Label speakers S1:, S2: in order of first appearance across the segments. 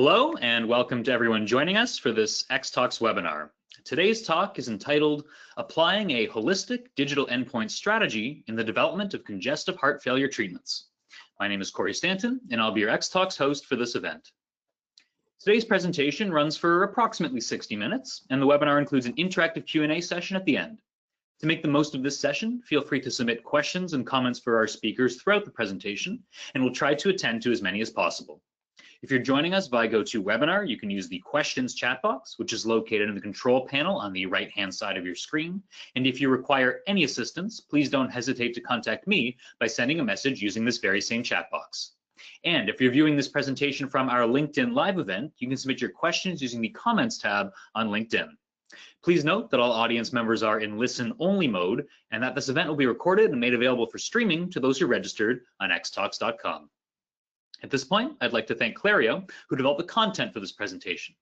S1: Hello and welcome to everyone joining us for this X-Talks webinar. Today's talk is entitled Applying a Holistic Digital Endpoint Strategy in the Development of Congestive Heart Failure Treatments. My name is Corey Stanton and I'll be your X-Talks host for this event. Today's presentation runs for approximately 60 minutes and the webinar includes an interactive Q&A session at the end. To make the most of this session, feel free to submit questions and comments for our speakers throughout the presentation and we'll try to attend to as many as possible. If you're joining us via GoToWebinar, you can use the questions chat box, which is located in the control panel on the right-hand side of your screen. And if you require any assistance, please don't hesitate to contact me by sending a message using this very same chat box. And if you're viewing this presentation from our LinkedIn Live event, you can submit your questions using the comments tab on LinkedIn. Please note that all audience members are in listen-only mode and that this event will be recorded and made available for streaming to those who registered on xtalks.com. At this point, I'd like to thank Clario, who developed the content for this presentation.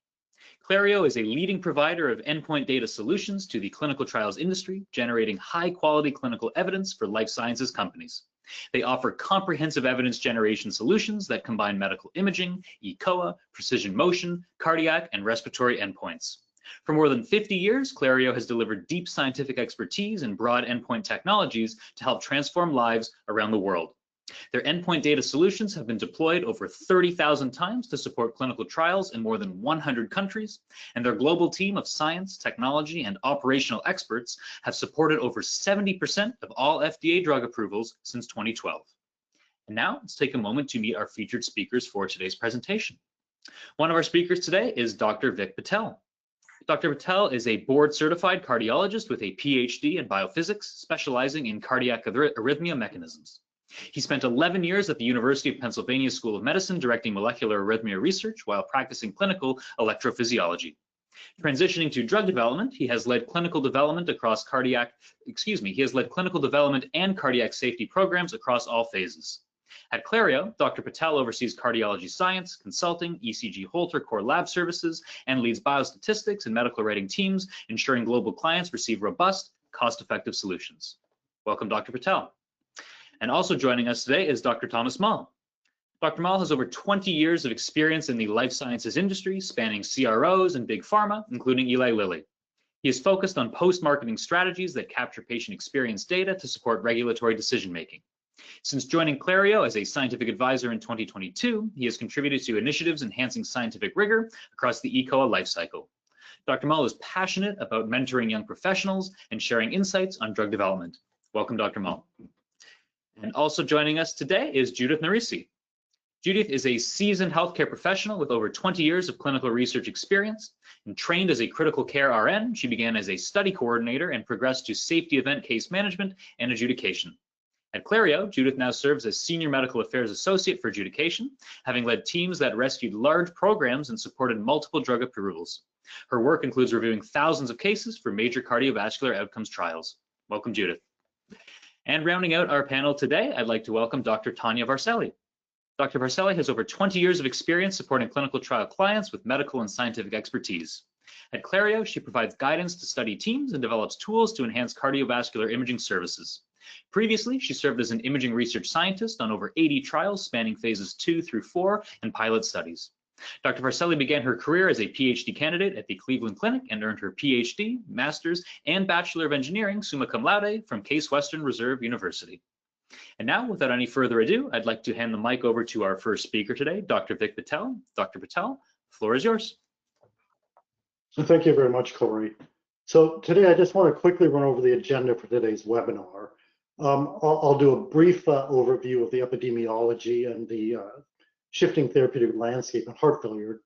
S1: Clario is a leading provider of endpoint data solutions to the clinical trials industry, generating high-quality clinical evidence for life sciences companies. They offer comprehensive evidence generation solutions that combine medical imaging, eCOA, precision motion, cardiac, and respiratory endpoints. For more than 50 years, Clario has delivered deep scientific expertise in broad endpoint technologies to help transform lives around the world. Their endpoint data solutions have been deployed over 30,000 times to support clinical trials in more than 100 countries, and their global team of science, technology, and operational experts have supported over 70% of all FDA drug approvals since 2012. And now let's take a moment to meet our featured speakers for today's presentation. One of our speakers today is Dr. Vik Patel. Dr. Patel is a board-certified cardiologist with a PhD in biophysics, specializing in cardiac arrhythmia mechanisms. He spent 11 years at the University of Pennsylvania School of Medicine directing molecular arrhythmia research while practicing clinical electrophysiology. Transitioning to drug development, he has led clinical development and cardiac safety programs across all phases. At Clario, Dr. Patel oversees cardiology science, consulting, ECG Holter core lab services, and leads biostatistics and medical writing teams, ensuring global clients receive robust, cost-effective solutions. Welcome, Dr. Patel. And also joining us today is Dr. Thomas Mall. Dr. Mall has over 20 years of experience in the life sciences industry, spanning CROs and big pharma, including Eli Lilly. He is focused on post-marketing strategies that capture patient experience data to support regulatory decision-making. Since joining Clario as a scientific advisor in 2022, he has contributed to initiatives enhancing scientific rigor across the eCOA lifecycle. Dr. Mall is passionate about mentoring young professionals and sharing insights on drug development. Welcome, Dr. Mall. And also joining us today is Judith Narisi. Judith is a seasoned healthcare professional with over 20 years of clinical research experience. And trained as a critical care RN, she began as a study coordinator and progressed to safety event case management and adjudication. At Clario, Judith now serves as Senior Medical Affairs Associate for adjudication, having led teams that rescued large programs and supported multiple drug approvals. Her work includes reviewing thousands of cases for major cardiovascular outcomes trials. Welcome, Judith. And rounding out our panel today, I'd like to welcome Dr. Tanya Varselli. Dr. Varselli has over 20 years of experience supporting clinical trial clients with medical and scientific expertise. At Clario, she provides guidance to study teams and develops tools to enhance cardiovascular imaging services. Previously, she served as an imaging research scientist on over 80 trials spanning phases 2 through 4 and pilot studies. Dr. Varselli began her career as a PhD candidate at the Cleveland Clinic and earned her PhD, Master's, and Bachelor of Engineering summa cum laude from Case Western Reserve University. And now, without any further ado, I'd like to hand the mic over to our first speaker today, Dr. Vik Patel. Dr. Patel, the floor is yours.
S2: Thank you very much, Corey. So today I just want to quickly run over the agenda for today's webinar. I'll do a brief overview of the epidemiology and the shifting therapeutic landscape in heart failure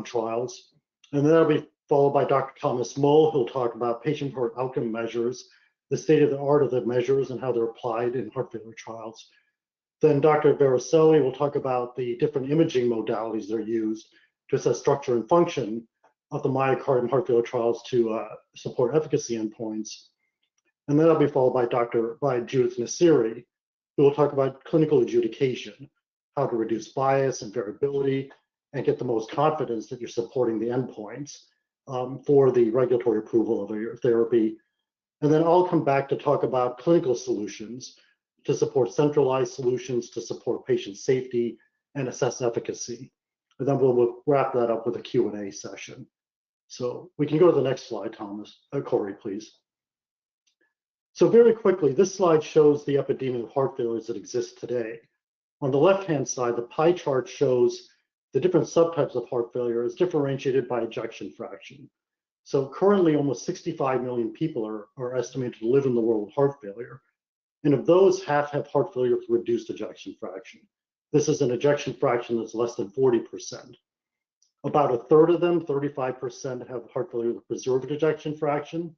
S2: trials. And then that'll be followed by Dr. Thomas Mull, who'll talk about patient-reported outcome measures, the state of the art of the measures and how they're applied in heart failure trials. Then Dr. Varselli will talk about the different imaging modalities that are used to assess structure and function of the myocardium and heart failure trials to support efficacy endpoints. And then that'll be followed by Judith Nasiri, who will talk about clinical adjudication, how to reduce bias and variability and get the most confidence that you're supporting the endpoints for the regulatory approval of your therapy. And then I'll come back to talk about clinical solutions to support centralized solutions to support patient safety and assess efficacy. And then we'll wrap that up with a Q&A session. So we can go to the next slide, Corey, please. So very quickly, this slide shows the epidemic of heart failures that exist today. On the left-hand side, the pie chart shows the different subtypes of heart failure as differentiated by ejection fraction. So currently, almost 65 million people are estimated to live in the world with heart failure. And of those, half have heart failure with reduced ejection fraction. This is an ejection fraction that's less than 40%. About a third of them, 35%, have heart failure with preserved ejection fraction,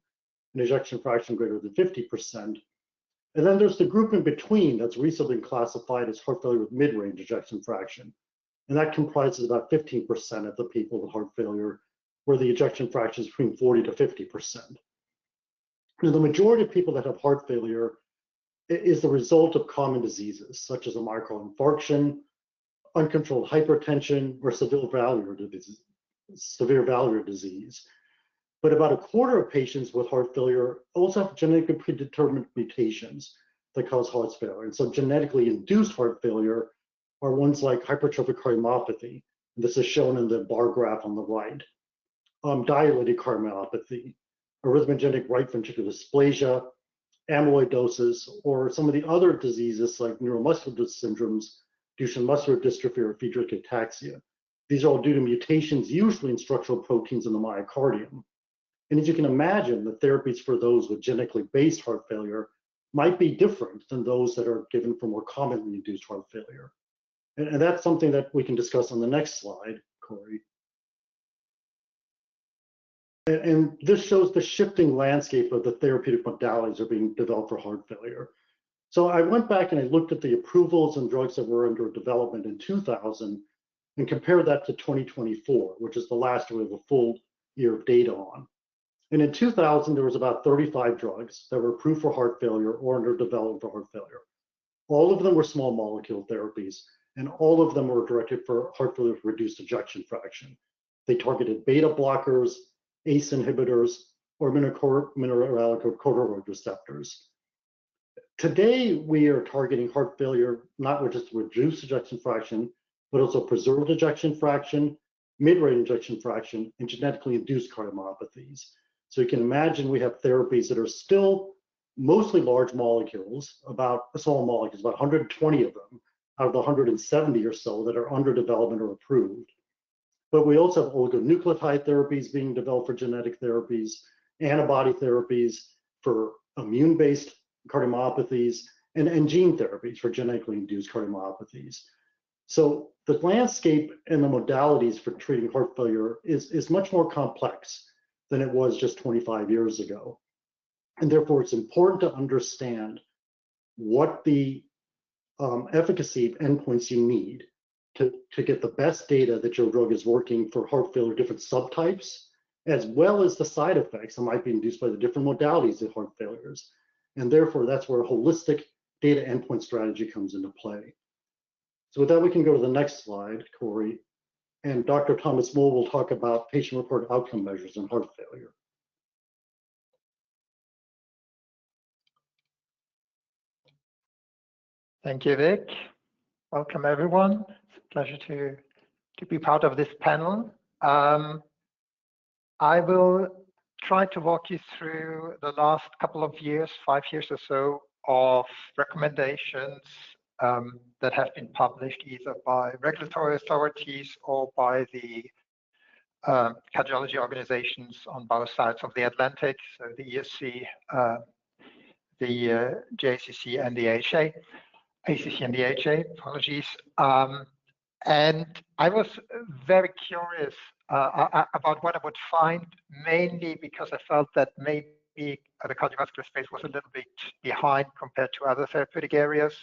S2: an ejection fraction greater than 50%. And then there's the group in between that's recently been classified as heart failure with mid-range ejection fraction. And that comprises about 15% of the people with heart failure, where the ejection fraction is between 40 to 50%. Now, the majority of people that have heart failure is the result of common diseases, such as a myocardial infarction, uncontrolled hypertension, or severe valvular disease. But about a quarter of patients with heart failure also have genetically predetermined mutations that cause heart failure. And so genetically induced heart failure are ones like hypertrophic cardiomyopathy. This is shown in the bar graph on the right. Dilated cardiomyopathy, arrhythmogenic right ventricular dysplasia, amyloidosis, or some of the other diseases like neuromuscular syndromes, Duchenne muscular dystrophy, or Friedreich ataxia. These are all due to mutations, usually in structural proteins in the myocardium. And as you can imagine, the therapies for those with genetically based heart failure might be different than those that are given for more commonly induced heart failure. And that's something that we can discuss on the next slide, Corey. And this shows the shifting landscape of the therapeutic modalities that are being developed for heart failure. So I went back and I looked at the approvals and drugs that were under development in 2000 and compared that to 2024, which is the last we have a full year of data on. And in 2000, there was about 35 drugs that were approved for heart failure or under development for heart failure. All of them were small molecule therapies, and all of them were directed for heart failure with reduced ejection fraction. They targeted beta blockers, ACE inhibitors, or mineralocorticoid receptors. Today, we are targeting heart failure not with just reduced ejection fraction, but also preserved ejection fraction, mid-range ejection fraction, and genetically induced cardiomyopathies. So you can imagine we have therapies that are still mostly large molecules, about small molecules, about 120 of them out of the 170 or so that are under development or approved. But we also have oligonucleotide therapies being developed for genetic therapies, antibody therapies for immune-based cardiomyopathies, and gene therapies for genetically induced cardiomyopathies. So the landscape and the modalities for treating heart failure is much more complex than it was just 25 years ago. And therefore, it's important to understand what the efficacy endpoints you need to get the best data that your drug is working for heart failure, different subtypes, as well as the side effects that might be induced by the different modalities of heart failures. And therefore, that's where a holistic data endpoint strategy comes into play. So with that, we can go to the next slide, Corey. And Dr. Thomas Moll will talk about patient-reported outcome measures in heart failure.
S3: Thank you, Vic. Welcome, everyone. It's a pleasure to be part of this panel. I will try to walk you through the last couple of years, 5 years or so, of recommendations that have been published either by regulatory authorities or by the cardiology organizations on both sides of the Atlantic, so the ESC, the JCC, and the AHA. ACC and the AHA, apologies. And I was very curious about what I would find, mainly because I felt that maybe the cardiovascular space was a little bit behind compared to other therapeutic areas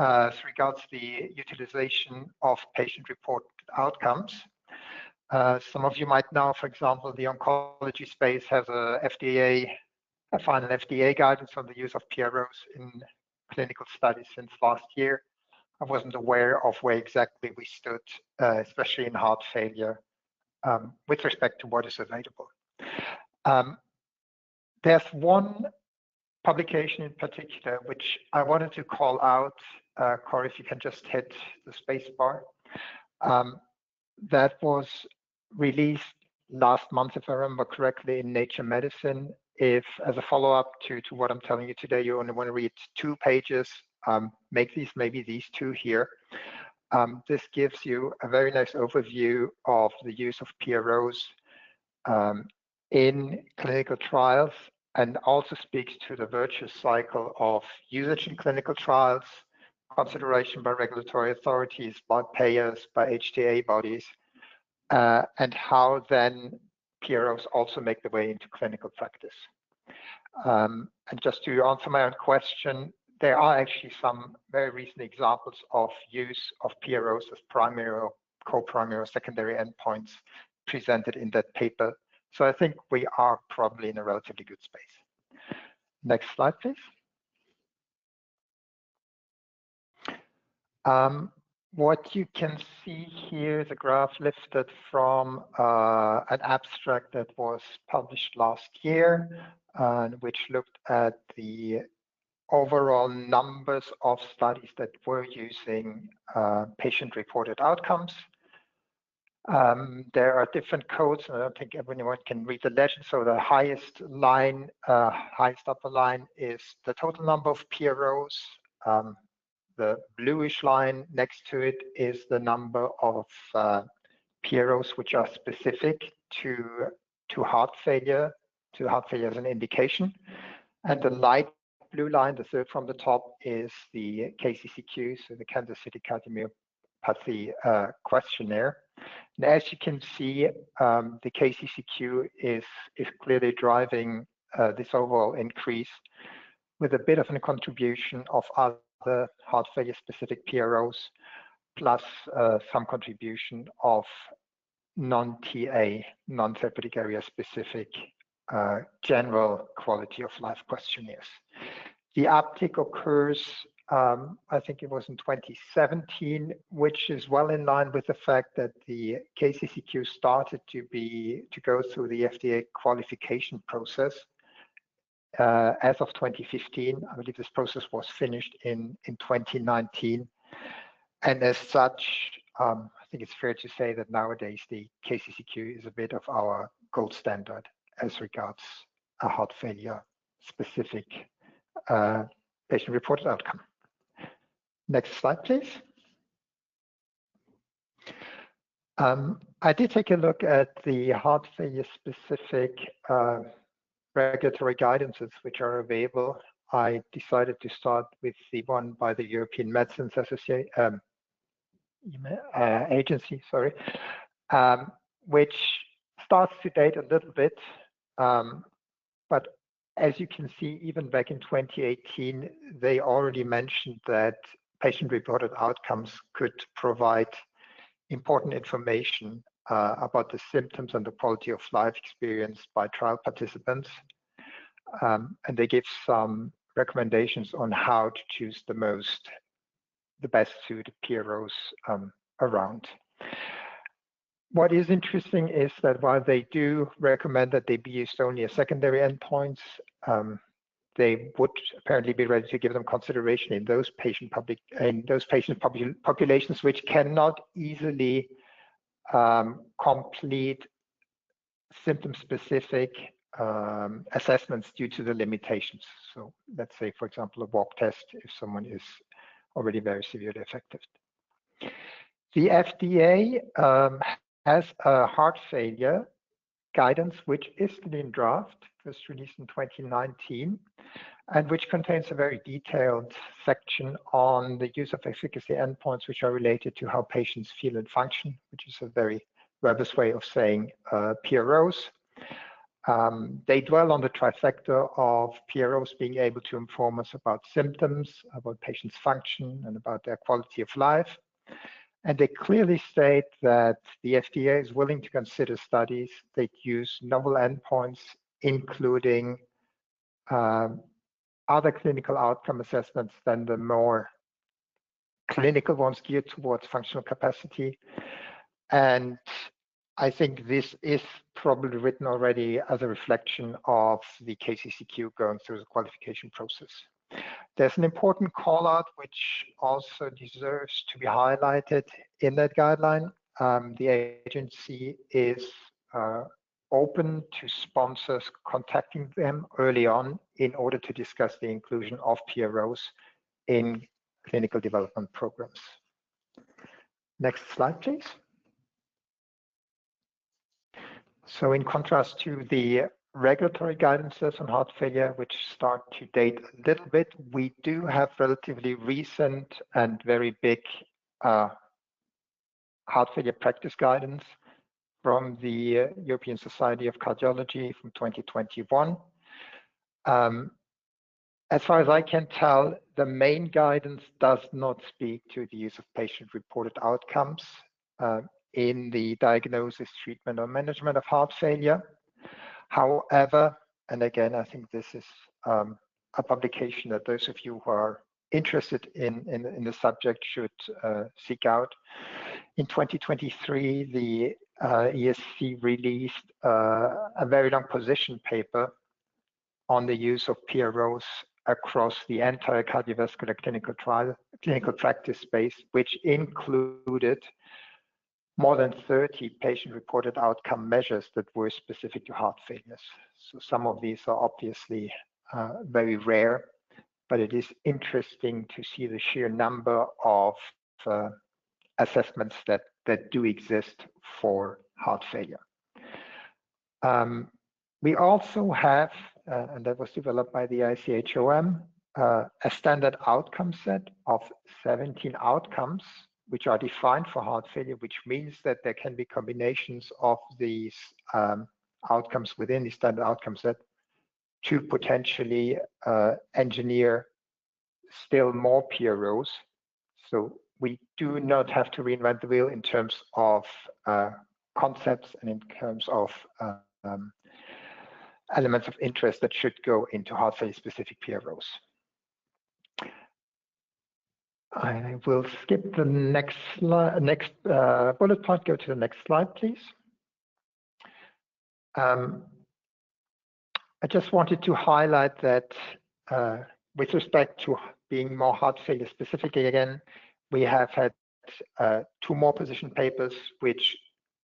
S3: as regards the utilization of patient-reported outcomes. Some of you might know, for example, the oncology space has a final FDA guidance on the use of PROs in clinical studies since last year. I wasn't aware of where exactly we stood, especially in heart failure, with respect to what is available. There's one publication in particular which I wanted to call out. Corey, if you can just hit the space bar. that was released last month, if I remember correctly, in Nature Medicine. If, as a follow-up to what I'm telling you today, you only want to read 2 pages, make these maybe these 2 here. This gives you a very nice overview of the use of PROs in clinical trials, and also speaks to the virtuous cycle of usage in clinical trials, consideration by regulatory authorities, by payers, by HTA bodies, and how then PROs also make their way into clinical practice. And just to answer my own question, there are actually some very recent examples of use of PROs as primary or co-primary or secondary endpoints presented in that paper. So I think we are probably in a relatively good space. Next slide, please. What you can see here is a graph lifted from an abstract that was published last year, which looked at the overall numbers of studies that were using patient-reported outcomes. There are different codes, and I don't think everyone can read the legend. So the highest line, highest upper line is the total number of PROs. The bluish line next to it is the number of PROs which are specific to heart failure, as an indication. And the light blue line, the third from the top, is the KCCQ, so the Kansas City Cardiomyopathy questionnaire. And as you can see, the KCCQ is clearly driving this overall increase, with a bit of a contribution of other heart failure specific PROs, plus some contribution of non-TA, non-therapeutic area specific general quality of life questionnaires. The uptick occurs, I think it was in 2017, which is well in line with the fact that the KCCQ started to go through the FDA qualification process. As of 2015, I believe this process was finished in 2019. And as such, I think it's fair to say that nowadays the KCCQ is a bit of our gold standard as regards a heart failure specific patient-reported outcome. Next slide, please. I did take a look at the heart failure specific regulatory guidances which are available. I decided to start with the one by the European Medicines Agency, which starts to date a little bit, but as you can see, even back in 2018, they already mentioned that patient-reported outcomes could provide important information about the symptoms and the quality of life experienced by trial participants. And they give some recommendations on how to choose the best suited PROs around. What is interesting is that while they do recommend that they be used only as secondary endpoints, they would apparently be ready to give them consideration in those patient populations which cannot easily complete symptom-specific assessments due to the limitations. So let's say, for example, a walk test if someone is already very severely affected. The FDA has a heart failure guidance, which is still in draft, was released in 2019, and which contains a very detailed section on the use of efficacy endpoints, which are related to how patients feel and function, which is a very verbose way of saying PROs. They dwell on the trifecta of PROs being able to inform us about symptoms, about patients' function, and about their quality of life. And they clearly state that the FDA is willing to consider studies that use novel endpoints, including other clinical outcome assessments than the more clinical ones geared towards functional capacity. And I think this is probably written already as a reflection of the KCCQ going through the qualification process. There's an important call out which also deserves to be highlighted in that guideline. the agency is open to sponsors contacting them early on in order to discuss the inclusion of PROs in clinical development programs. Next slide, please. So in contrast to the regulatory guidances on heart failure, which start to date a little bit, we do have relatively recent and very big heart failure practice guidance from the European Society of Cardiology from 2021. As far as I can tell, the main guidance does not speak to the use of patient-reported outcomes in the diagnosis, treatment, or management of heart failure. However, and again, I think this is a publication that those of you who are interested in the subject should seek out. In 2023, the ESC released a very long position paper on the use of PROs across the entire cardiovascular clinical practice space, which included more than 30 patient-reported outcome measures that were specific to heart failures. So some of these are obviously very rare, but it is interesting to see the sheer number of assessments that do exist for heart failure. We also have, and that was developed by the ICHOM, a standard outcome set of 17 outcomes, which are defined for heart failure, which means that there can be combinations of these outcomes within the standard outcome set to potentially engineer still more PROs. So we do not have to reinvent the wheel in terms of concepts and in terms of elements of interest that should go into heart failure specific PROs. I will skip the next bullet point, go to the next slide, please. I just wanted to highlight that with respect to being more heart failure specific again, we have had 2 more position papers which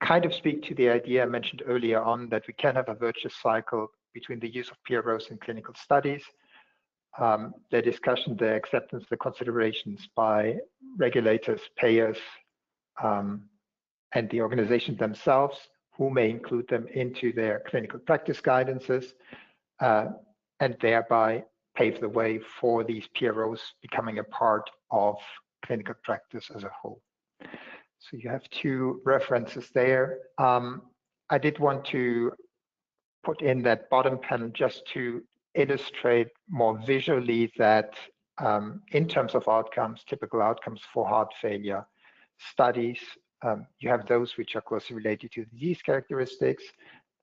S3: kind of speak to the idea I mentioned earlier on that we can have a virtuous cycle between the use of PROs in clinical studies, their discussion, their acceptance, the considerations by regulators, payers, and the organizations themselves who may include them into their clinical practice guidances, and thereby pave the way for these PROs becoming a part of clinical practice as a whole. So you have 2 references there. I did want to put in that bottom panel just to illustrate more visually that in terms of outcomes, typical outcomes for heart failure studies, you have those which are closely related to disease characteristics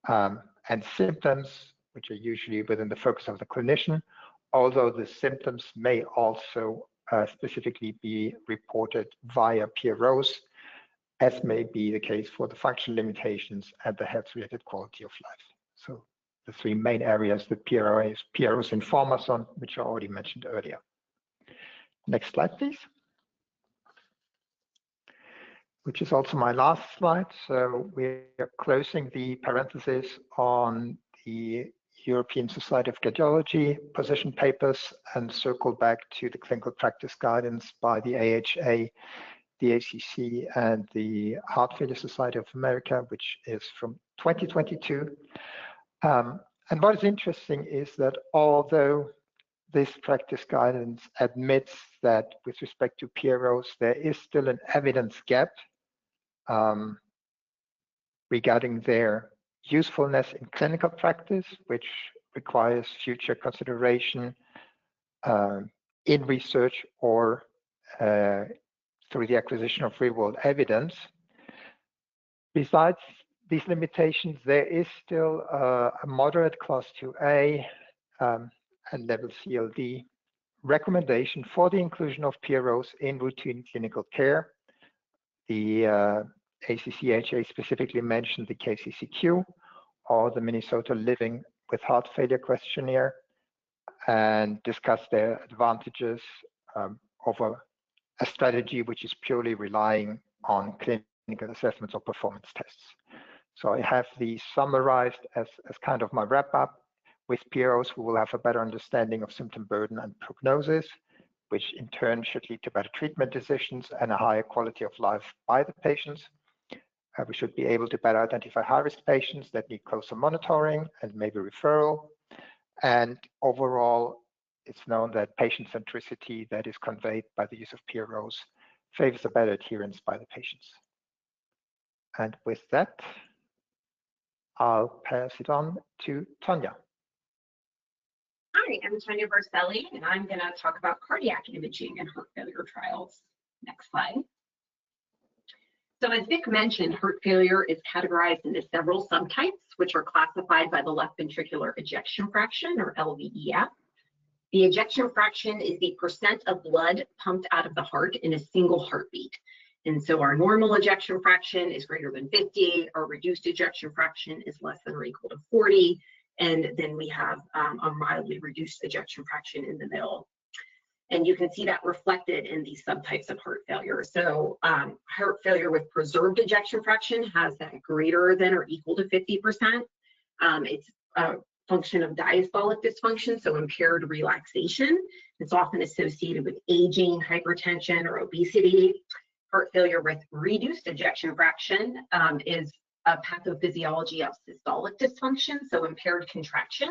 S3: and symptoms, which are usually within the focus of the clinician, although the symptoms may also specifically be reported via PROs, as may be the case for the functional limitations and the health-related quality of life. So the 3 main areas that PROs inform us on, which I already mentioned earlier. Next slide, please. Which is also my last slide. So we're closing the parenthesis on the European Society of Cardiology position papers and circle back to the clinical practice guidance by the AHA, the ACC, and the Heart Failure Society of America, which is from 2022. And what is interesting is that although this practice guidance admits that with respect to PROs, there is still an evidence gap regarding their usefulness in clinical practice, which requires future consideration in research or through the acquisition of real-world evidence. Besides these limitations, there is still a moderate class 2A and level CLD recommendation for the inclusion of PROs in routine clinical care. The ACCHA specifically mentioned the KCCQ or the Minnesota Living with Heart Failure questionnaire and discussed their advantages over a strategy which is purely relying on clinical clinical assessments or performance tests. So I have these summarized as kind of my wrap-up. With PROs, we will have a better understanding of symptom burden and prognosis, which in turn should lead to better treatment decisions and a higher quality of life by the patients. We should be able to better identify high-risk patients that need closer monitoring and maybe referral. And overall, it's known that patient centricity that is conveyed by the use of PROs favors a better adherence by the patients. And with that, I'll pass it on to Tanya.
S4: Hi, I'm Tanya Barcelli, and I'm going to talk about cardiac imaging and heart failure trials. Next slide. So as Vic mentioned, heart failure is categorized into several subtypes, which are classified by the left ventricular ejection fraction, or LVEF. The ejection fraction is the percent of blood pumped out of the heart in a single heartbeat. And so our normal ejection fraction is greater than 50, our reduced ejection fraction is less than or equal to 40, and then we have a mildly reduced ejection fraction in the middle. And you can see that reflected in these subtypes of heart failure. So heart failure with preserved ejection fraction has that greater than or equal to 50%. It's a function of diastolic dysfunction, so impaired relaxation. It's often associated with aging, hypertension, or obesity. Heart failure with reduced ejection fraction is a pathophysiology of systolic dysfunction, so impaired contraction.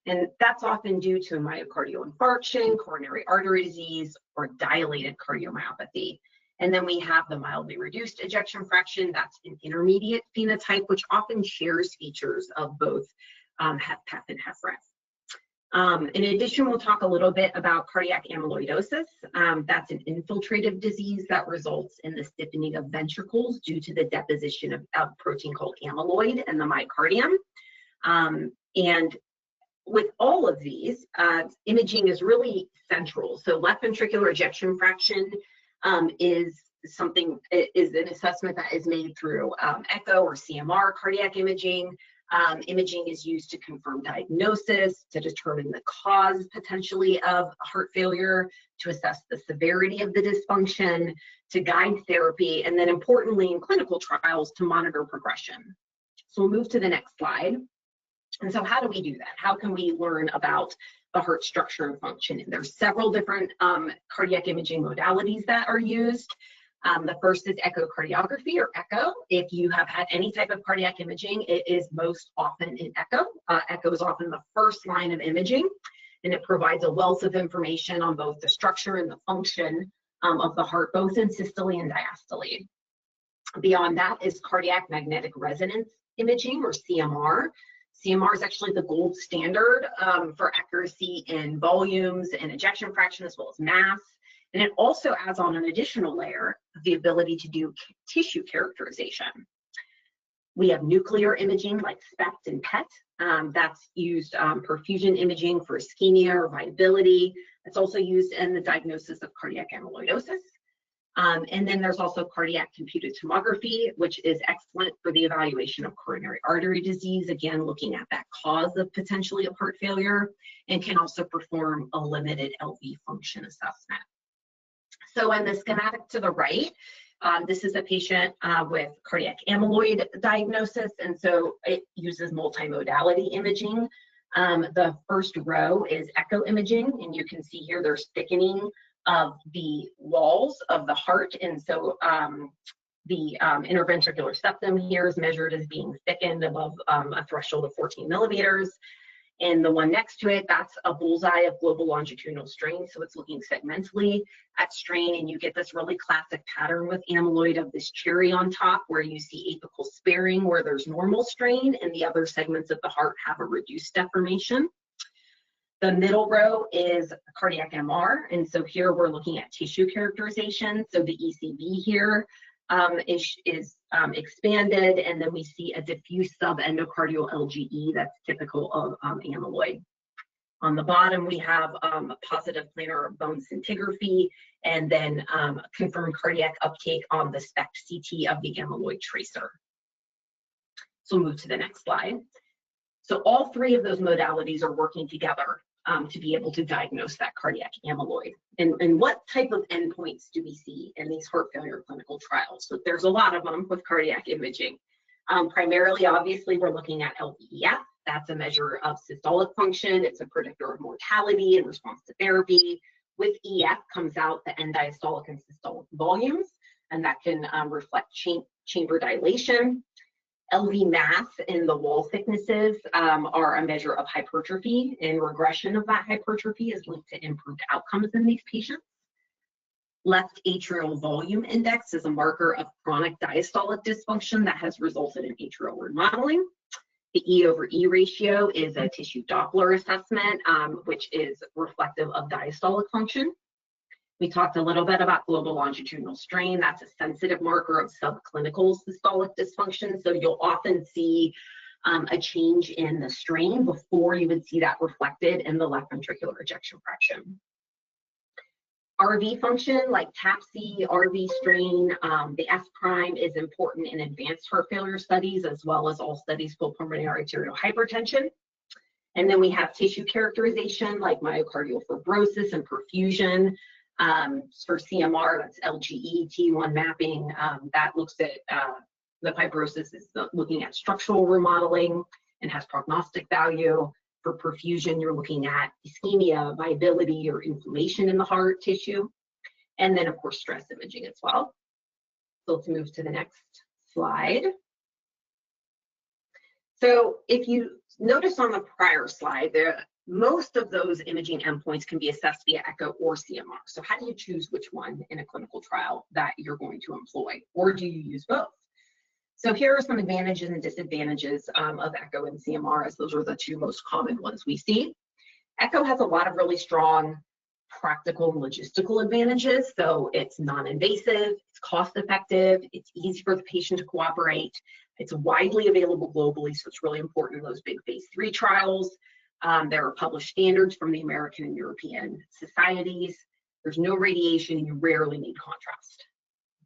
S4: And that's often due to myocardial infarction, coronary artery disease, or dilated cardiomyopathy. And then we have the mildly reduced ejection fraction. That's an intermediate phenotype, which often shares features of both HFpEF and HFrEF. In addition, we'll talk a little bit about cardiac amyloidosis. That's an infiltrative disease that results in the stiffening of ventricles due to the deposition of a protein called amyloid in the myocardium. And with all of these, imaging is really central. So left ventricular ejection fraction is an assessment that is made through echo or CMR cardiac imaging. Imaging is used to confirm diagnosis, to determine the cause potentially of heart failure, to assess the severity of the dysfunction, to guide therapy, and then importantly in clinical trials to monitor progression. So we'll move to the next slide. And so how do we do that? How can we learn about the heart structure and function? And there's several different cardiac imaging modalities that are used. The first is echocardiography, or echo. If you have had any type of cardiac imaging, it is most often in echo. Echo is often the first line of imaging, and it provides a wealth of information on both the structure and the function of the heart, both in systole and diastole. Beyond that is cardiac magnetic resonance imaging, or CMR. CMR is actually the gold standard for accuracy in volumes and ejection fraction, as well as mass. And it also adds on an additional layer of the ability to do tissue characterization. We have nuclear imaging like SPECT and PET. That's used perfusion imaging for ischemia or viability. It's also used in the diagnosis of cardiac amyloidosis. And then there's also cardiac computed tomography, which is excellent for the evaluation of coronary artery disease, again, looking at that cause of potentially of heart failure, and can also perform a limited LV function assessment. So in the schematic to the right, this is a patient with cardiac amyloid diagnosis, and so it uses multimodality imaging. The first row is echo imaging, and you can see here there's thickening of the walls of the heart, and so the interventricular septum here is measured as being thickened above a threshold of 14 millimeters. And the one next to it, that's a bullseye of global longitudinal strain, so it's looking segmentally at strain, and you get this really classic pattern with amyloid of this cherry on top, where you see apical sparing where there's normal strain, and the other segments of the heart have a reduced deformation. The middle row is cardiac MR, and so here we're looking at tissue characterization. So the ECV here is expanded, and then we see a diffuse subendocardial LGE that's typical of amyloid. On the bottom, we have positive planar bone scintigraphy, and then confirmed cardiac uptake on the SPECT CT of the amyloid tracer. So we'll move to the next slide. So all three of those modalities are working together to be able to diagnose that cardiac amyloid. And what type of endpoints do we see in these heart failure clinical trials? So there's a lot of them with cardiac imaging. Primarily, obviously, we're looking at LVEF. That's a measure of systolic function. It's a predictor of mortality in response to therapy. With EF comes out the end diastolic and systolic volumes, and that can reflect chamber dilation. LV mass and the wall thicknesses are a measure of hypertrophy, and regression of that hypertrophy is linked to improved outcomes in these patients. Left atrial volume index is a marker of chronic diastolic dysfunction that has resulted in atrial remodeling. The E/E ratio is a tissue Doppler assessment, which is reflective of diastolic function. We talked a little bit about global longitudinal strain. That's a sensitive marker of subclinical systolic dysfunction. So you'll often see a change in the strain before you would see that reflected in the left ventricular ejection fraction. RV function, like TAPSE, RV strain, the S prime is important in advanced heart failure studies, as well as all studies for pulmonary arterial hypertension. And then we have tissue characterization, like myocardial fibrosis and perfusion. For CMR, that's LGE, T1 mapping. That looks at the fibrosis is looking at structural remodeling and has prognostic value. For perfusion, you're looking at ischemia, viability, or inflammation in the heart tissue. And then, of course, stress imaging as well. So let's move to the next slide. So if you notice on the prior slide, most of those imaging endpoints can be assessed via echo or CMR. So how do you choose which one in a clinical trial that you're going to employ, or do you use both? So here are some advantages and disadvantages of echo and CMR, as those are the two most common ones we see. Echo has a lot of really strong practical and logistical advantages. So it's non-invasive, it's cost-effective, it's easy for the patient to cooperate, it's widely available globally, so it's really important in those big phase 3 trials. There are published standards from the American and European societies. There's no radiation, and you rarely need contrast.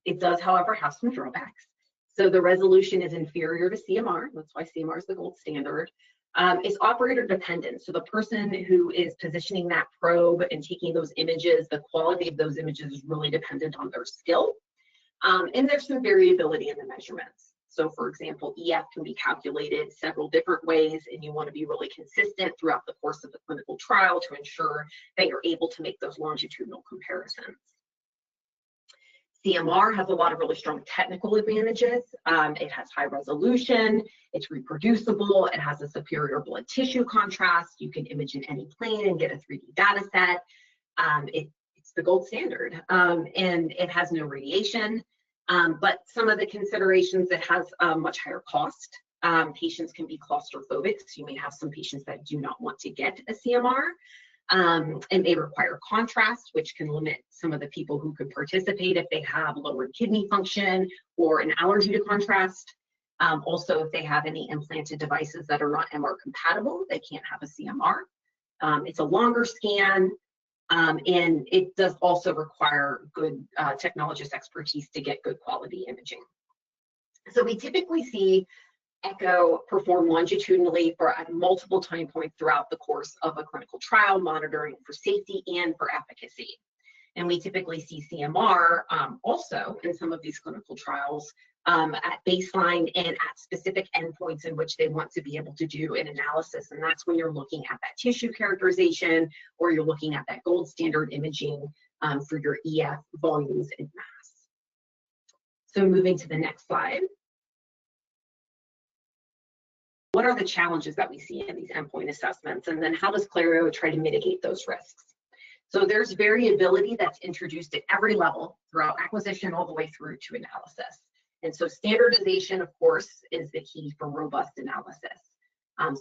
S4: It does, however, have some drawbacks. So the resolution is inferior to CMR. That's why CMR is the gold standard. It's operator dependent. So the person who is positioning that probe and taking those images, the quality of those images is really dependent on their skill. And there's some variability in the measurements. So for example, EF can be calculated several different ways, and you want to be really consistent throughout the course of the clinical trial to ensure that you're able to make those longitudinal comparisons. CMR has a lot of really strong technical advantages. It has high resolution, it's reproducible, it has a superior blood tissue contrast, you can image in any plane and get a 3D data set. It's the gold standard, and it has no radiation. But some of the considerations, it has a much higher cost. Patients can be claustrophobic, so you may have some patients that do not want to get a CMR. And they require contrast, which can limit some of the people who could participate if they have lowered kidney function or an allergy to contrast. Also, if they have any implanted devices that are not MR compatible, they can't have a CMR. It's a longer scan, and it does also require good technologist expertise to get good quality imaging. So we typically see echo performed longitudinally for multiple time points throughout the course of a clinical trial, monitoring for safety and for efficacy. And we typically see CMR also in some of these clinical trials at baseline and at specific endpoints in which they want to be able to do an analysis. And that's when you're looking at that tissue characterization, or you're looking at that gold standard imaging for your EF volumes and mass. So moving to the next slide. What are the challenges that we see in these endpoint assessments? And then how does Clario try to mitigate those risks? So there's variability that's introduced at every level throughout acquisition all the way through to analysis. And so standardization, of course, is the key for robust analysis.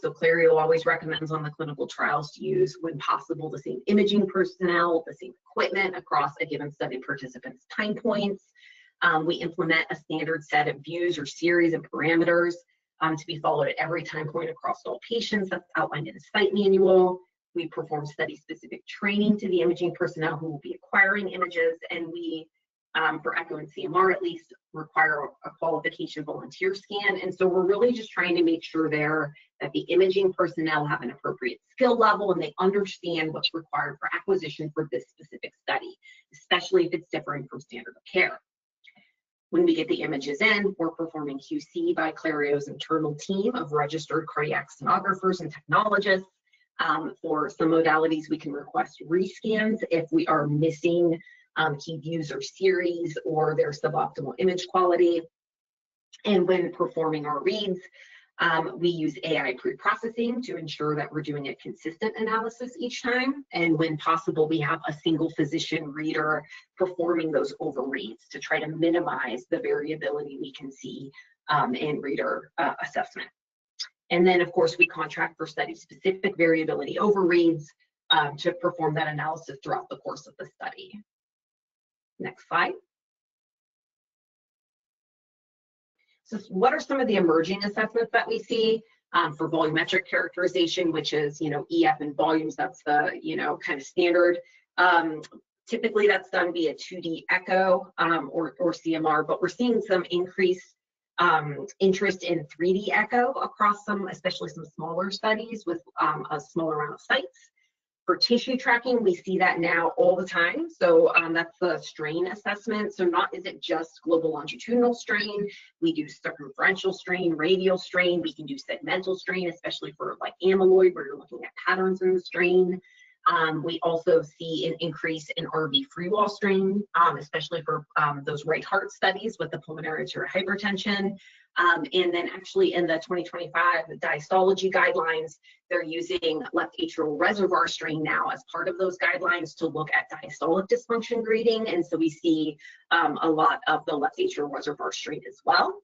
S4: So Clario always recommends on the clinical trials to use, when possible, the same imaging personnel, the same equipment across a given study participant's time points. We implement a standard set of views or series of parameters to be followed at every time point across all patients. That's outlined in the site manual. We perform study-specific training to the imaging personnel who will be acquiring images, and we, for echo and CMR at least, require a qualification volunteer scan. And so we're really just trying to make sure there that the imaging personnel have an appropriate skill level and they understand what's required for acquisition for this specific study, especially if it's differing from standard of care. When we get the images in, we're performing QC by Clario's internal team of registered cardiac sonographers and technologists. For some modalities, we can request rescans if we are missing key views or series or there's suboptimal image quality. And when performing our reads, we use AI pre-processing to ensure that we're doing a consistent analysis each time. And when possible, we have a single physician reader performing those overreads to try to minimize the variability we can see in reader assessment. And then, of course, we contract for study-specific variability overreads to perform that analysis throughout the course of the study. Next slide. So what are some of the emerging assessments that we see for volumetric characterization, which is, EF and volumes, that's the, kind of standard. Typically that's done via 2D echo or CMR, but we're seeing some increased interest in 3D echo across some, especially some smaller studies with a smaller amount of sites. For tissue tracking, we see that now all the time. So that's the strain assessment. So not is it just global longitudinal strain, we do circumferential strain, radial strain, we can do segmental strain, especially for like amyloid where you're looking at patterns in the strain. We also see an increase in RV free wall strain, especially for those right heart studies with the pulmonary arterial hypertension. And then actually in the 2025 diastology guidelines, they're using left atrial reservoir strain now as part of those guidelines to look at diastolic dysfunction grading. And so we see a lot of the left atrial reservoir strain as well.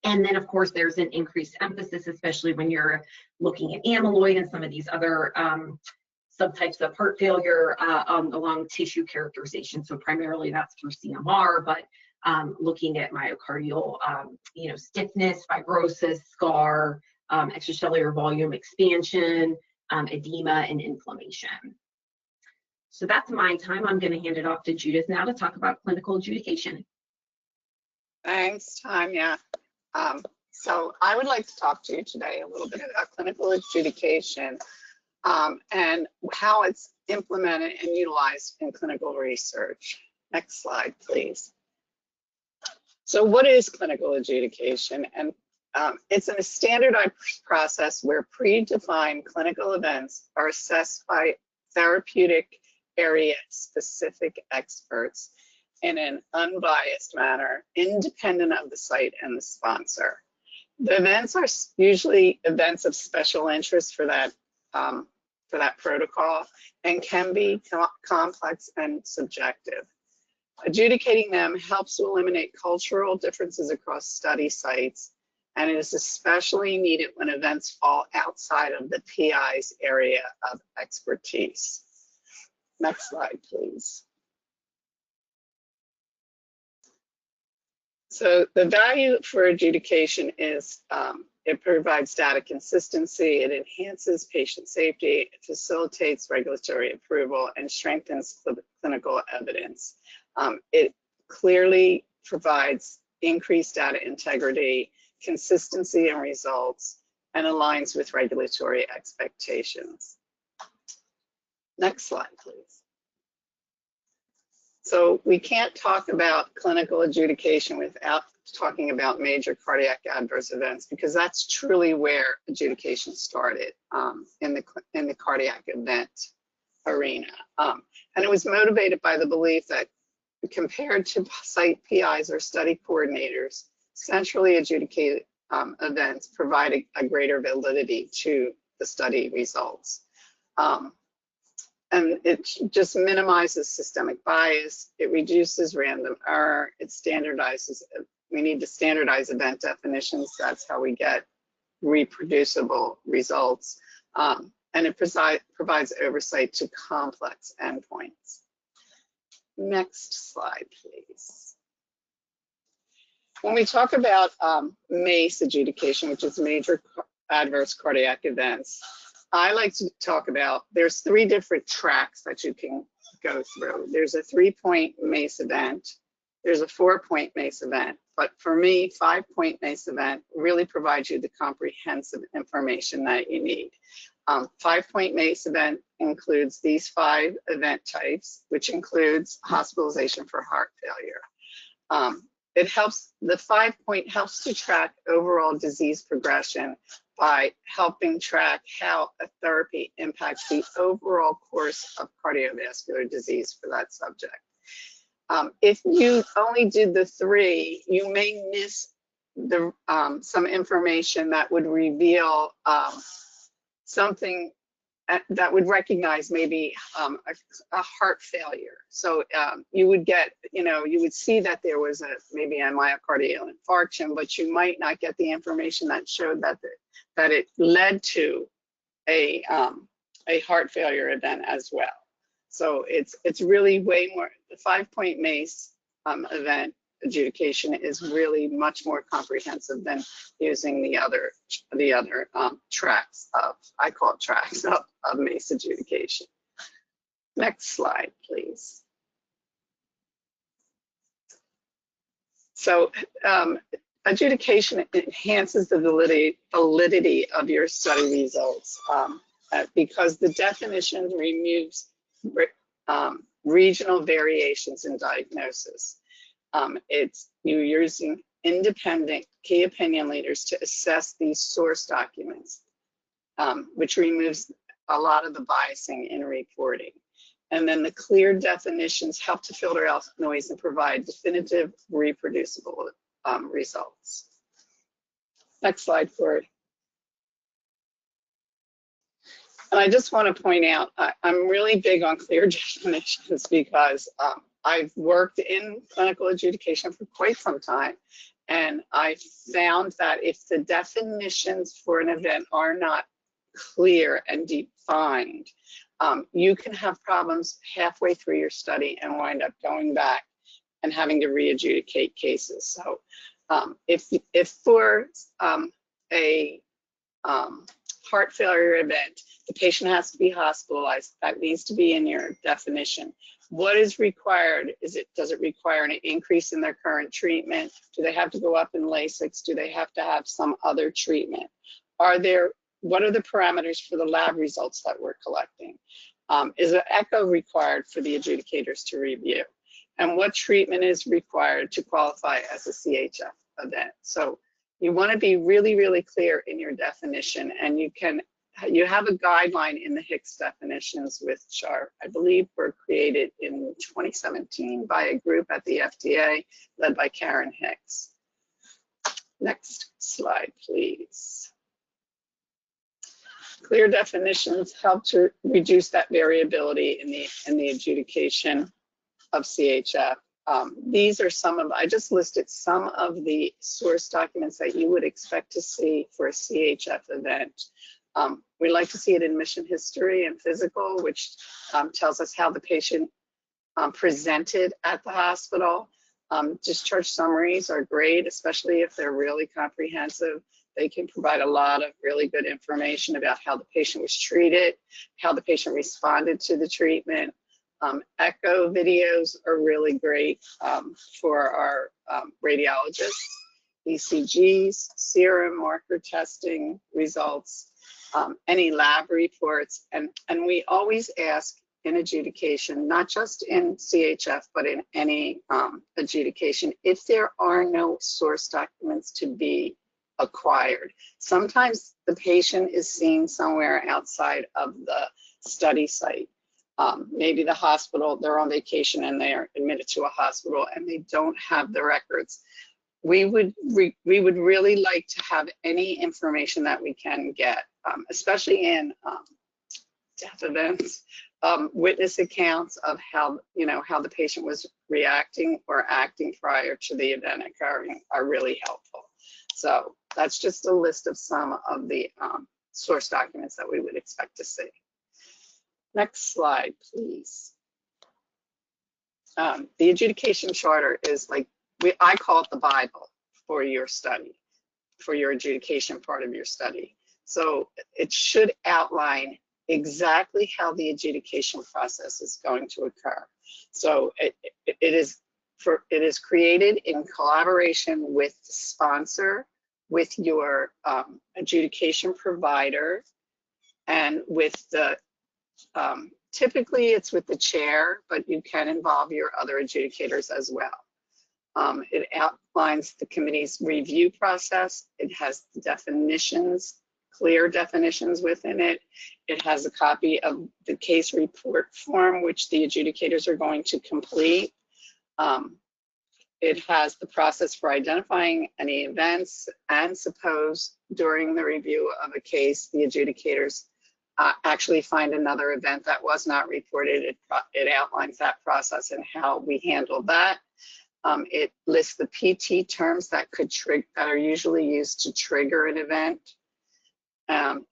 S4: And then, of course, there's an increased emphasis, especially when you're looking at amyloid and some of these other subtypes of heart failure along tissue characterization. So primarily that's through CMR, but looking at myocardial, stiffness, fibrosis, scar, extracellular volume expansion, edema, and inflammation. So that's my time. I'm going to hand it off to Judith now to talk about clinical adjudication.
S5: Thanks, Tanya. So I would like to talk to you today a little bit about clinical adjudication and how it's implemented and utilized in clinical research. Next slide, please. So what is clinical adjudication? And it's a standardized process where predefined clinical events are assessed by therapeutic area specific experts in an unbiased manner, independent of the site and the sponsor. The events are usually events of special interest for that protocol and can be complex and subjective. Adjudicating them helps to eliminate cultural differences across study sites, and it is especially needed when events fall outside of the PI's area of expertise. Next slide, please. So the value for adjudication is it provides data consistency, it enhances patient safety, it facilitates regulatory approval, and strengthens clinical evidence. It clearly provides increased data integrity, consistency in results, and aligns with regulatory expectations. Next slide, please. So we can't talk about clinical adjudication without talking about major cardiac adverse events, because that's truly where adjudication started in the cardiac event arena. And it was motivated by the belief that compared to site PIs or study coordinators, centrally adjudicated events provide a greater validity to the study results. And it just minimizes systemic bias, it reduces random error, it standardizes, we need to standardize event definitions, that's how we get reproducible results, and it provides oversight to complex endpoints. Next slide, please. When we talk about MACE adjudication, which is major adverse cardiac events, I like to talk about, there's 3 different tracks that you can go through. There's a 3-point MACE event, there's a 4-point MACE event, But for me, 5-point MACE event really provides you the comprehensive information that you need. 5-point MACE event includes these 5 event types, which includes hospitalization for heart failure. It helps, the 5-point helps to track overall disease progression by helping track how a therapy impacts the overall course of cardiovascular disease for that subject. If you only did the 3, you may miss the, some information that would reveal something that would recognize maybe a heart failure. So you would get, you would see that there was maybe a myocardial infarction, but you might not get the information that showed that it led to a heart failure event as well. So it's really way more, the 5-point MACE event adjudication is really much more comprehensive than using the other tracks of, I call it tracks of MACE adjudication. Next slide, please. So adjudication enhances the validity of your study results because the definition removes regional variations in diagnosis. You're using independent key opinion leaders to assess these source documents, which removes a lot of the biasing in reporting. And then the clear definitions help to filter out noise and provide definitive, reproducible results. Next slide, Corey. And I just want to point out, I'm really big on clear definitions because I've worked in clinical adjudication for quite some time, and I found that if the definitions for an event are not clear and defined, you can have problems halfway through your study and wind up going back and having to re-adjudicate cases. So if for a heart failure event, the patient has to be hospitalized, that needs to be in your definition. What is required? Does it require an increase in their current treatment? Do they have to go up in Lasix? Do they have to have some other treatment? What are the parameters for the lab results that we're collecting? Is an echo required for the adjudicators to review? And what treatment is required to qualify as a CHF event? So you want to be really, really clear in your definition, and you have a guideline in the HICS definitions, which are, I believe, were created in 2017 by a group at the FDA led by Karen Hicks. Next slide, please. Clear definitions help to reduce that variability in the adjudication of CHF. These are I just listed some of the source documents that you would expect to see for a CHF event. We like to see an admission history and physical, which tells us how the patient presented at the hospital. Discharge summaries are great, especially if they're really comprehensive. They can provide a lot of really good information about how the patient was treated, how the patient responded to the treatment. Echo videos are really great for our radiologists. ECGs, serum marker testing results, any lab reports, and we always ask in adjudication, not just in CHF, but in any adjudication, if there are no source documents to be acquired. Sometimes the patient is seen somewhere outside of the study site. Maybe the hospital, they're on vacation and they are admitted to a hospital and they don't have the records. We would really like to have any information that we can get, especially in death events, witness accounts of how the patient was reacting or acting prior to the event occurring are really helpful. So that's just a list of some of the source documents that we would expect to see. Next slide, please. The adjudication charter is like, I call it the Bible for your study, for your adjudication part of your study. So it should outline exactly how the adjudication process is going to occur. So it is it is created in collaboration with the sponsor, with your adjudication provider, and with the, typically it's with the chair, but you can involve your other adjudicators as well. It outlines the committee's review process. It has the definitions, clear definitions within it. It has a copy of the case report form, which the adjudicators are going to complete. It has the process for identifying any events, and suppose during the review of a case, the adjudicators actually find another event that was not reported. It outlines that process and how we handle that. It lists the PT terms that could that are usually used to trigger an event.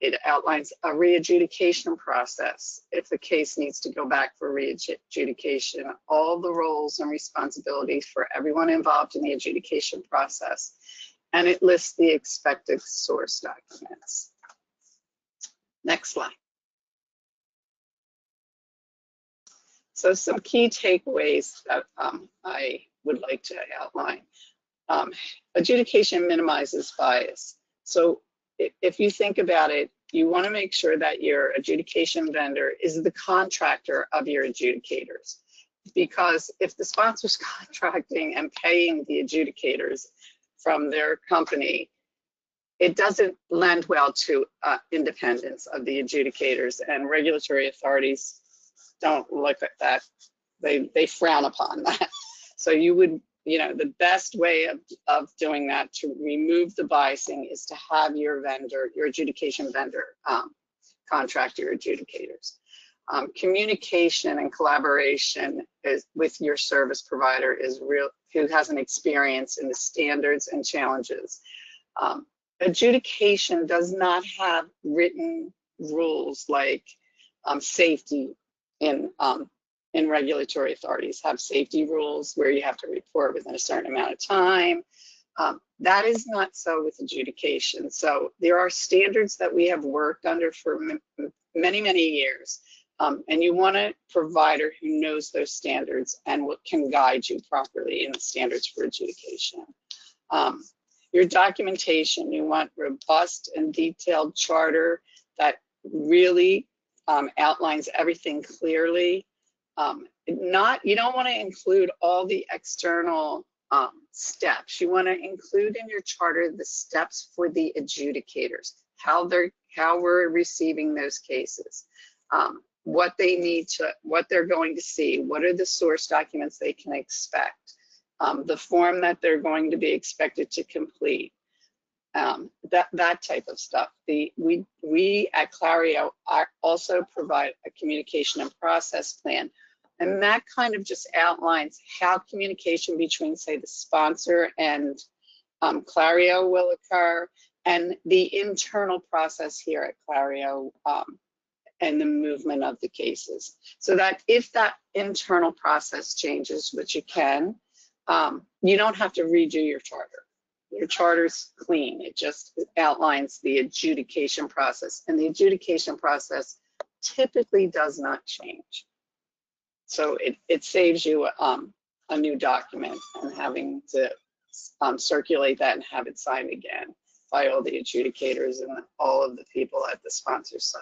S5: It outlines a re-adjudication process if the case needs to go back for re-adjudication, all the roles and responsibilities for everyone involved in the adjudication process, and it lists the expected source documents. Next slide. So some key takeaways that I would like to outline. Adjudication minimizes bias. So if you think about it, you want to make sure that your adjudication vendor is the contractor of your adjudicators. Because if the sponsor's contracting and paying the adjudicators from their company, it doesn't lend well to independence of the adjudicators, and regulatory authorities don't look at that. They frown upon that. So you would, the best way of doing that to remove the biasing is to have your vendor, your adjudication vendor, contract your adjudicators. Communication and collaboration with your service provider is real, who has an experience in the standards and challenges. Adjudication does not have written rules like safety in regulatory authorities have safety rules where you have to report within a certain amount of time. That is not so with adjudication. So there are standards that we have worked under for many, many years. And you want a provider who knows those standards and can guide you properly in the standards for adjudication. Your documentation, you want robust and detailed charter that really outlines everything clearly. You don't want to include all the external steps. You want to include in your charter the steps for the adjudicators, how we're receiving those cases, what they need to, what they're going to see, what are the source documents they can expect, the form that they're going to be expected to complete. That type of stuff. We at Clario also provide a communication and process plan, and that kind of just outlines how communication between, say, the sponsor and Clario will occur, and the internal process here at Clario and the movement of the cases. So that if that internal process changes, which it can, you don't have to redo your charter. Your charter's clean. It just outlines the adjudication process, and the adjudication process typically does not change. So it saves you a new document and having to circulate that and have it signed again by all the adjudicators and all of the people at the sponsor side.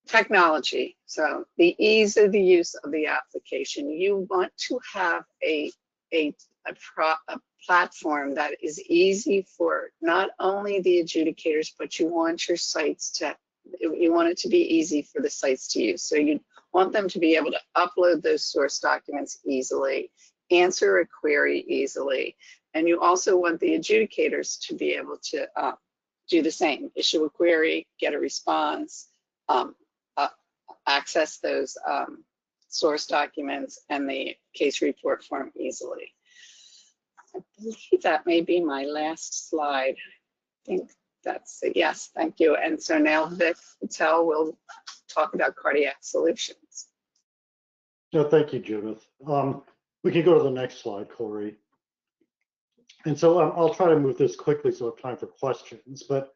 S5: Technology. So the ease of the use of the application. You want to have a platform that is easy for not only the adjudicators, but you want your sites to, you want it to be easy for the sites to use. So you want them to be able to upload those source documents easily, answer a query easily, and you also want the adjudicators to be able to do the same, issue a query, get a response, access those source documents and the case report form easily. I believe that may be my last slide. I think that's it. Yes, thank you. And so now Vic Patel will talk about cardiac solutions.
S2: No, thank you, Judith. We can go to the next slide, Corey. And so I'll try to move this quickly so I have time for questions. But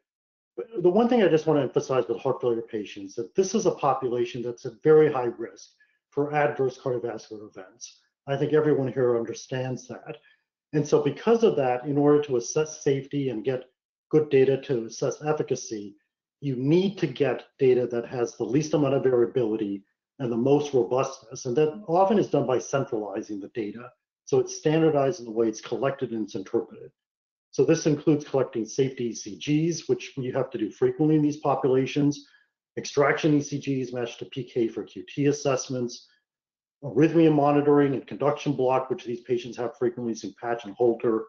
S2: the one thing I just want to emphasize with heart failure patients, that this is a population that's at very high risk for adverse cardiovascular events. I think everyone here understands that. And so because of that, in order to assess safety and get good data to assess efficacy, you need to get data that has the least amount of variability and the most robustness. And that often is done by centralizing the data. So it's standardized in the way it's collected and it's interpreted. So this includes collecting safety ECGs, which you have to do frequently in these populations, extraction ECGs matched to PK for QT assessments, arrhythmia monitoring and conduction block, which these patients have frequently using patch and Holter,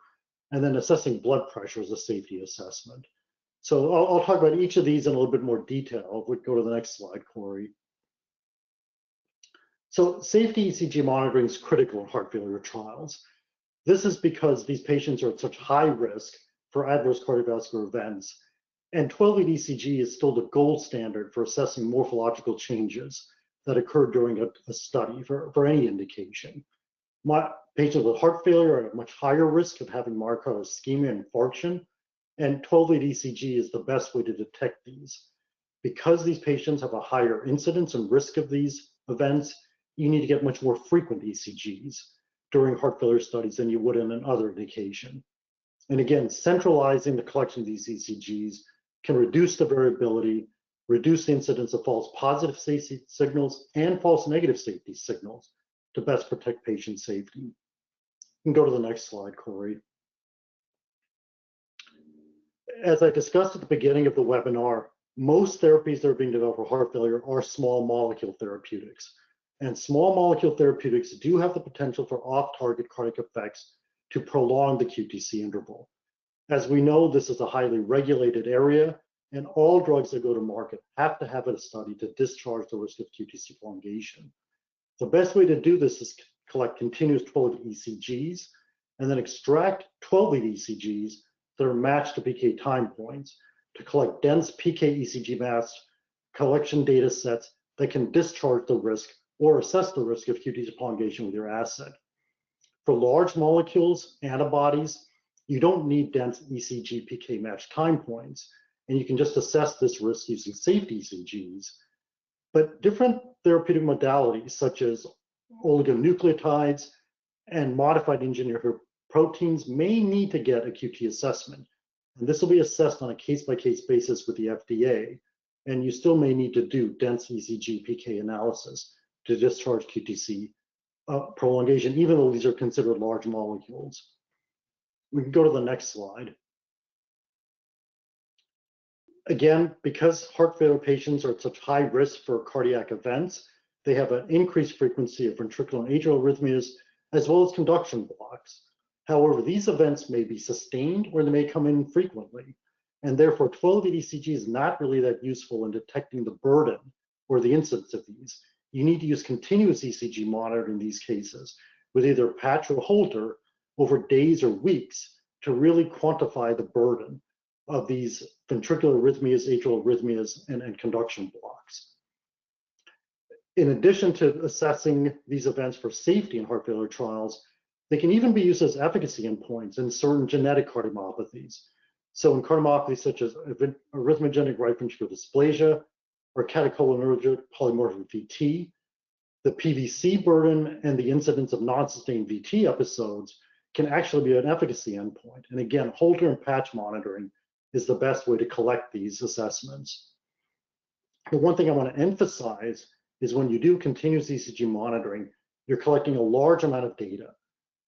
S2: and then assessing blood pressure as a safety assessment. So I'll talk about each of these in a little bit more detail. If we go to the next slide, Corey. So safety ECG monitoring is critical in heart failure trials. This is because these patients are at such high risk for adverse cardiovascular events, and 12-lead ECG is still the gold standard for assessing morphological changes that occur during a study for any indication. Patients with heart failure are at much higher risk of having myocardial ischemia and infarction, and 12-lead ECG is the best way to detect these. Because these patients have a higher incidence and risk of these events, you need to get much more frequent ECGs during heart failure studies than you would in another indication. And again, centralizing the collection of these ECGs can reduce the variability, reduce the incidence of false positive safety signals and false negative safety signals to best protect patient safety. You can go to the next slide, Corey. As I discussed at the beginning of the webinar, most therapies that are being developed for heart failure are small molecule therapeutics. And small molecule therapeutics do have the potential for off-target cardiac effects to prolong the QTC interval. As we know, this is a highly regulated area, and all drugs that go to market have to have a study to discharge the risk of QTC prolongation. The best way to do this is collect continuous 12-lead ECGs and then extract 12-lead ECGs that are matched to PK time points to collect dense PK ECG mass collection data sets that can discharge the risk or assess the risk of QTC prolongation with your asset. For large molecules, antibodies, you don't need dense ECG PK matched time points, and you can just assess this risk using safety ECGs. But different therapeutic modalities, such as oligonucleotides and modified engineered proteins, may need to get a QT assessment. And this will be assessed on a case-by-case basis with the FDA, and you still may need to do dense ECG PK analysis to discharge QTC prolongation, even though these are considered large molecules. We can go to the next slide. Again, because heart failure patients are at such high risk for cardiac events, they have an increased frequency of ventricular and atrial arrhythmias, as well as conduction blocks. However, these events may be sustained or they may come in frequently, and therefore 12-lead ECG is not really that useful in detecting the burden or the incidence of these. You need to use continuous ECG monitoring in these cases with either patch or Holter over days or weeks to really quantify the burden of these ventricular arrhythmias, atrial arrhythmias, and conduction blocks. In addition to assessing these events for safety in heart failure trials, they can even be used as efficacy endpoints in certain genetic cardiomyopathies. So in cardiomyopathies such as arrhythmogenic right ventricular dysplasia or catecholinergic polymorphic VT, the PVC burden and the incidence of non-sustained VT episodes can actually be an efficacy endpoint. And again, Holter and patch monitoring is the best way to collect these assessments. The one thing I want to emphasize is when you do continuous ECG monitoring, you're collecting a large amount of data.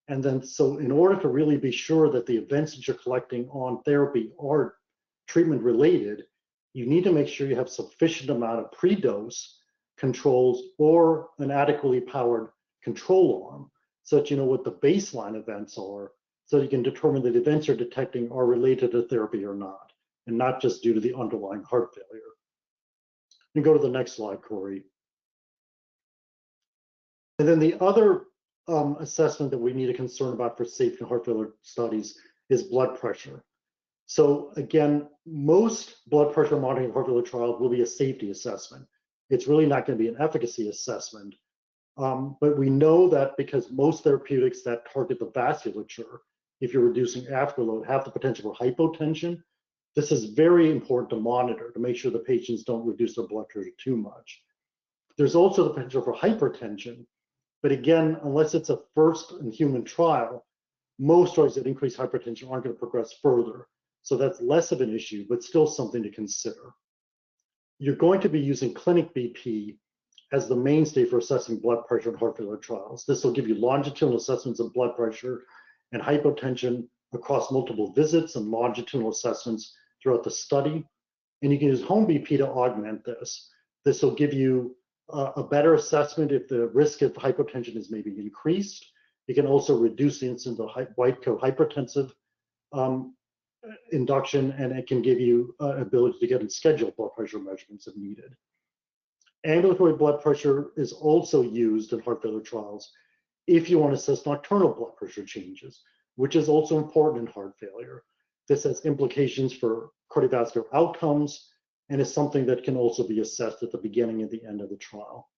S2: And then, so in order to really be sure that the events that you're collecting on therapy are treatment related, you need to make sure you have sufficient amount of pre-dose controls or an adequately powered control arm, so that you know what the baseline events are, so you can determine that events you're detecting are related to therapy or not, and not just due to the underlying heart failure. And go to the next slide, Corey. And then the other assessment that we need to concern about for safety in heart failure studies is blood pressure. So again, most blood pressure monitoring in heart failure trials will be a safety assessment. It's really not going to be an efficacy assessment. But we know that because most therapeutics that target the vasculature, if you're reducing afterload, have the potential for hypotension. This is very important to monitor to make sure the patients don't reduce their blood pressure too much. There's also the potential for hypertension But again, unless it's a first in human trial, most drugs that increase hypertension aren't going to progress further. So that's less of an issue, but still something to consider. You're going to be using clinic BP as the mainstay for assessing blood pressure in heart failure trials. This will give you longitudinal assessments of blood pressure and hypotension across multiple visits and longitudinal assessments throughout the study. And you can use home BP to augment this. This will give you a better assessment if the risk of hypotension is maybe increased. It can also reduce the incidence of white coat hypertensive induction, and it can give you ability to get and schedule blood pressure measurements if needed. Ambulatory blood pressure is also used in heart failure trials if you want to assess nocturnal blood pressure changes, which is also important in heart failure. This has implications for cardiovascular outcomes and is something that can also be assessed at the beginning and the end of the trial.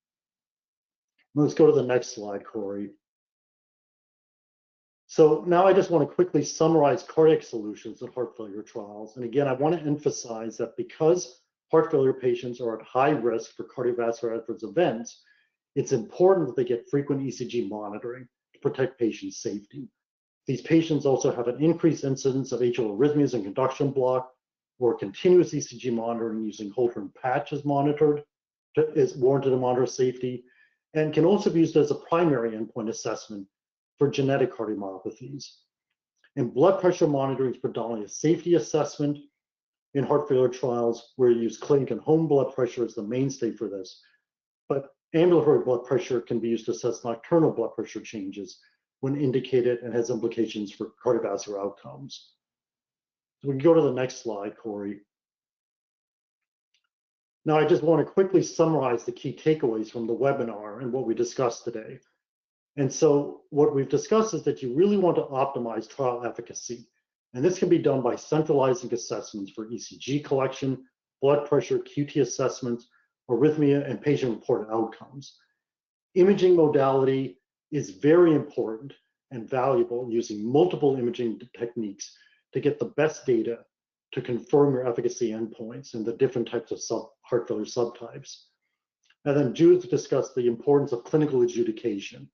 S2: Let's go to the next slide, Corey. So now I just want to quickly summarize cardiac solutions in heart failure trials. And again, I want to emphasize that because heart failure patients are at high risk for cardiovascular adverse events, it's important that they get frequent ECG monitoring to protect patient safety. These patients also have an increased incidence of atrial arrhythmias and conduction block, where continuous ECG monitoring using Holter and patch is warranted to monitor safety, and can also be used as a primary endpoint assessment for genetic cardiomyopathies. And blood pressure monitoring is predominantly a safety assessment in heart failure trials, where you use clinic and home blood pressure as the mainstay for this. But ambulatory blood pressure can be used to assess nocturnal blood pressure changes when indicated and has implications for cardiovascular outcomes. So we can go to the next slide, Corey. Now, I just want to quickly summarize the key takeaways from the webinar and what we discussed today. And so what we've discussed is that you really want to optimize trial efficacy. And this can be done by centralizing assessments for ECG collection, blood pressure, QT assessments, arrhythmia, and patient-reported outcomes. Imaging modality is very important and valuable, using multiple imaging techniques to get the best data to confirm your efficacy endpoints in the different types of heart failure subtypes. And then Judith discussed the importance of clinical adjudication,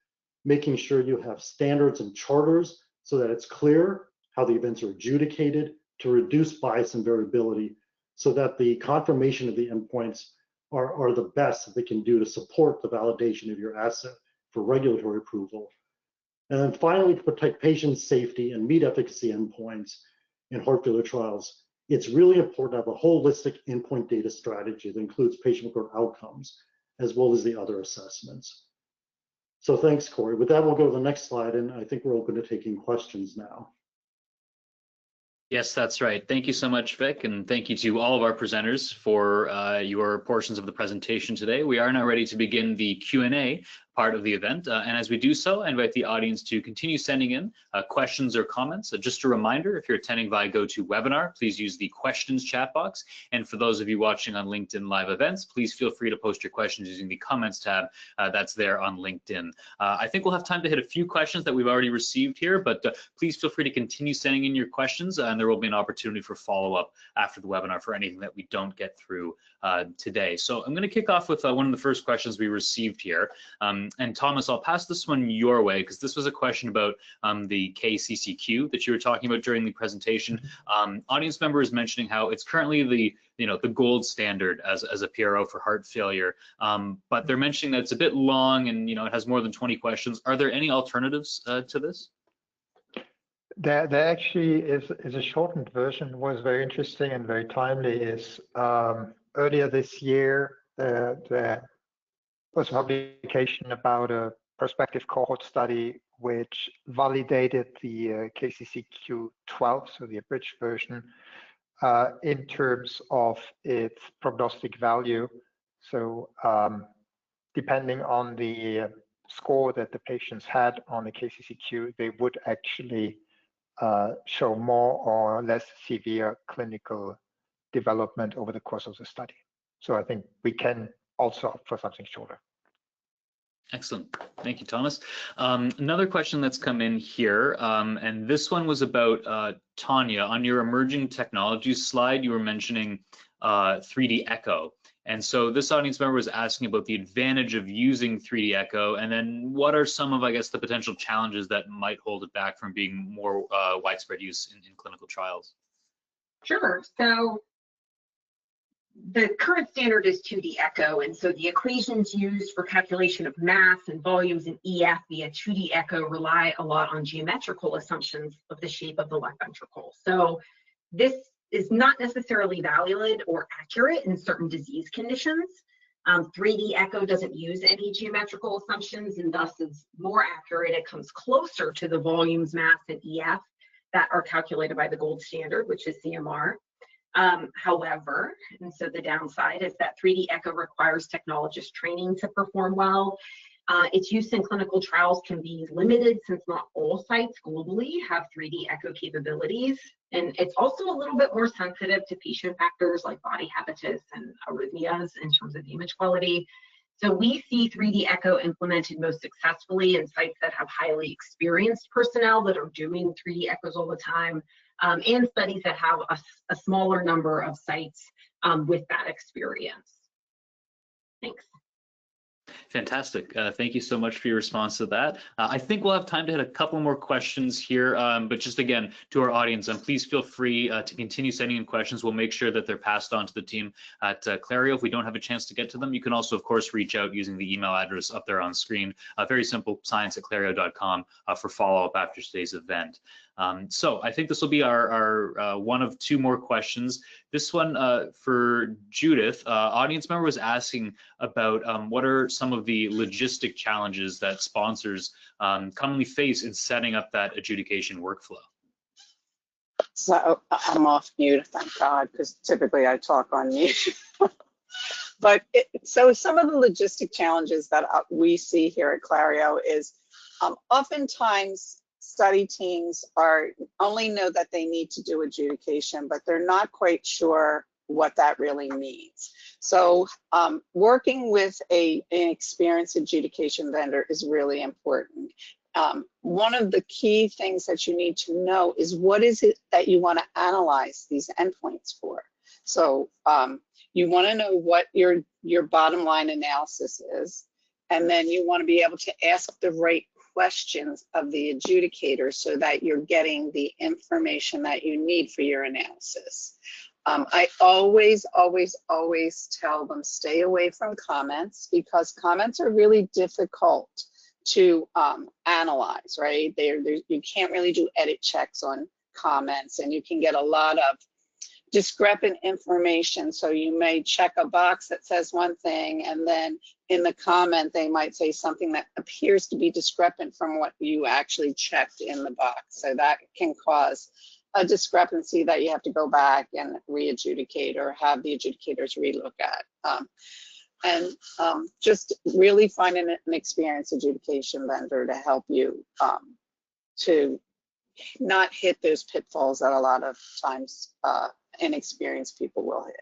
S2: making sure you have standards and charters so that it's clear how the events are adjudicated to reduce bias and variability, so that the confirmation of the endpoints are the best that they can do to support the validation of your asset for regulatory approval. And then finally, to protect patient safety and meet efficacy endpoints in heart failure trials, it's really important to have a holistic endpoint data strategy that includes patient-reported outcomes, as well as the other assessments. So thanks, Corey. With that, we'll go to the next slide, and I think we're open to taking questions now.
S1: Yes, that's right. Thank you so much, Vic, and thank you to all of our presenters for your portions of the presentation today. We are now ready to begin the Q&A part of the event. And as we do so, I invite the audience to continue sending in questions or comments. Just a reminder, if you're attending via GoToWebinar, please use the questions chat box. And for those of you watching on LinkedIn Live events, please feel free to post your questions using the comments tab that's there on LinkedIn. I think we'll have time to hit a few questions that we've already received here, but please feel free to continue sending in your questions, and there will be an opportunity for follow-up after the webinar for anything that we don't get through today. So I'm going to kick off with one of the first questions we received here. And Thomas, I'll pass this one your way, because this was a question about the KCCQ that you were talking about during the presentation. Audience member is mentioning how it's currently the gold standard as a PRO for heart failure, but they're mentioning that it's a bit long and it has more than 20 questions. Are there any alternatives to this?
S3: There actually is a shortened version. Was very interesting and very timely. Is earlier this year there was a publication about a prospective cohort study which validated the KCCQ 12, so the abridged version, in terms of its prognostic value. So depending on the score that the patients had on the KCCQ, they would actually show more or less severe clinical development over the course of the study. So I think we can also opt for something shorter.
S1: Excellent. Thank you, Thomas. Another question that's come in here, and this one was about Tanya. On your emerging technologies slide, you were mentioning 3D echo. And so this audience member was asking about the advantage of using 3D echo, and then what are some of, I guess, the potential challenges that might hold it back from being more widespread use in clinical trials?
S4: Sure. So the current standard is 2D echo, and so the equations used for calculation of mass and volumes in EF via 2D echo rely a lot on geometrical assumptions of the shape of the left ventricle. So this is not necessarily valid or accurate in certain disease conditions. 3D echo doesn't use any geometrical assumptions and thus is more accurate. It comes closer to the volumes, mass, and EF that are calculated by the gold standard, which is CMR. However, and so the downside is that 3D echo requires technologist training to perform well. Its use in clinical trials can be limited since not all sites globally have 3D echo capabilities. And it's also a little bit more sensitive to patient factors like body habitus and arrhythmias in terms of image quality. So we see 3D echo implemented most successfully in sites that have highly experienced personnel that are doing 3D echoes all the time, and studies that have a smaller number of sites with that experience. Thanks.
S1: Fantastic. Thank you so much for your response to that. I think we'll have time to hit a couple more questions here, but just again, to our audience, please feel free to continue sending in questions. We'll make sure that they're passed on to the team at Clario. If we don't have a chance to get to them, you can also, of course, reach out using the email address up there on screen. Very simple, science@clario.com for follow-up after today's event. So I think this will be our one of two more questions. This one for Judith. Audience member was asking about what are some of the logistic challenges that sponsors commonly face in setting up that adjudication workflow.
S5: So I'm off mute, thank God, because typically I talk on mute. But so some of the logistic challenges that we see here at Clario is oftentimes study teams only know that they need to do adjudication, but they're not quite sure what that really means. So working with an experienced adjudication vendor is really important. One of the key things that you need to know is what is it that you want to analyze these endpoints for. So you want to know what your bottom line analysis is, and then you want to be able to ask the right questions of the adjudicator so that you're getting the information that you need for your analysis. I always tell them stay away from comments because comments are really difficult to analyze, right? You can't really do edit checks on comments, and you can get a lot of discrepant information. So you may check a box that says one thing, and then in the comment they might say something that appears to be discrepant from what you actually checked in the box. So that can cause a discrepancy that you have to go back and re-adjudicate or have the adjudicators relook at. Just really finding an experienced adjudication vendor to help you to not hit those pitfalls that a lot of times inexperienced people will hit.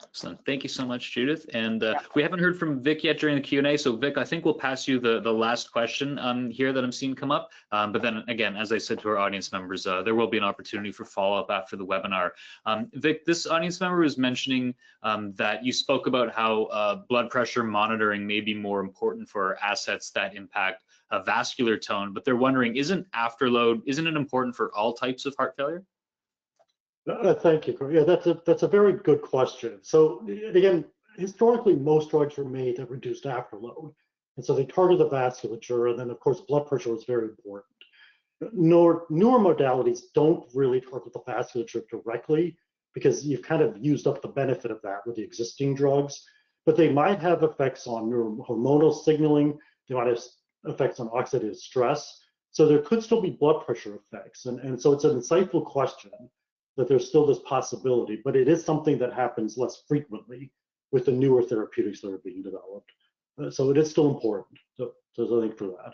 S1: Excellent. Thank you so much, Judith. And we haven't heard from Vic yet during the Q&A. So Vic, I think we'll pass you the last question here that I'm seeing come up. But then again, as I said to our audience members, there will be an opportunity for follow-up after the webinar. Vic, this audience member was mentioning that you spoke about how blood pressure monitoring may be more important for assets that impact vascular tone, but they're wondering, isn't it important for all types of heart failure?
S2: Thank you. Yeah, that's a very good question. So again, historically, most drugs were made that reduced afterload, and so they target the vasculature, and then of course blood pressure was very important. Newer modalities don't really target the vasculature directly because you've kind of used up the benefit of that with the existing drugs, but they might have effects on hormonal signaling. They might have effects on oxidative stress. So there could still be blood pressure effects, and so it's an insightful question that there's still this possibility, but it is something that happens less frequently with the newer therapeutics that are being developed. So it is still important. So thank you for that.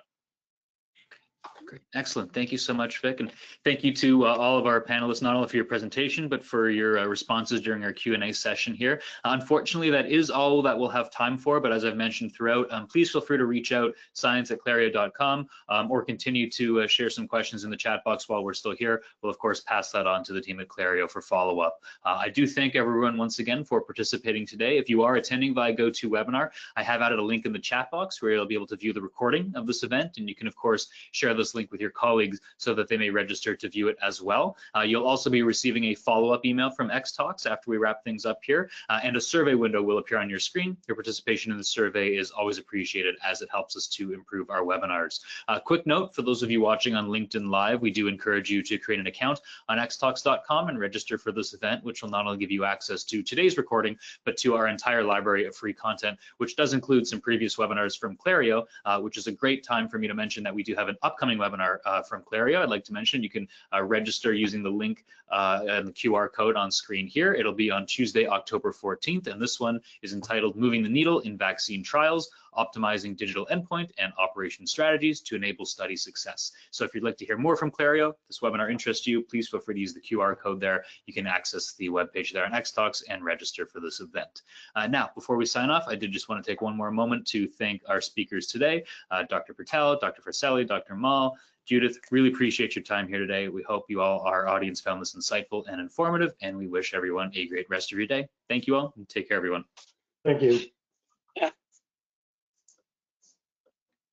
S1: Great. Excellent. Thank you so much, Vic. And thank you to all of our panelists, not only for your presentation, but for your responses during our Q&A session here. Unfortunately, that is all that we'll have time for, but as I've mentioned throughout, please feel free to reach out, science@clario.com, or continue to share some questions in the chat box while we're still here. We'll, of course, pass that on to the team at Clario for follow-up. I do thank everyone once again for participating today. If you are attending via GoToWebinar, I have added a link in the chat box where you'll be able to view the recording of this event, and you can, of course, share this link with your colleagues so that they may register to view it as well. You'll also be receiving a follow-up email from X-Talks after we wrap things up here, and a survey window will appear on your screen. Your participation in the survey is always appreciated as it helps us to improve our webinars. Quick note for those of you watching on LinkedIn Live, we do encourage you to create an account on xtalks.com and register for this event, which will not only give you access to today's recording, but to our entire library of free content, which does include some previous webinars from Clario, which is a great time for me to mention that we do have an upcoming webinar from Clario. I'd like to mention you can register using the link and the QR code on screen here. It'll be on Tuesday, October 14th, and this one is entitled Moving the Needle in Vaccine Trials, Optimizing Digital Endpoint and Operation Strategies to Enable Study Success. So if you'd like to hear more from Clario, this webinar interests you, please feel free to use the QR code there. You can access the webpage there on X-Talks and register for this event. Now, before we sign off, I did just want to take one more moment to thank our speakers today, Dr. Patel, Dr. Farselli, Dr. Mall, Judith. Really appreciate your time here today. We hope you all, our audience, found this insightful and informative, and we wish everyone a great rest of your day. Thank you all, and take care, everyone.
S2: Thank you.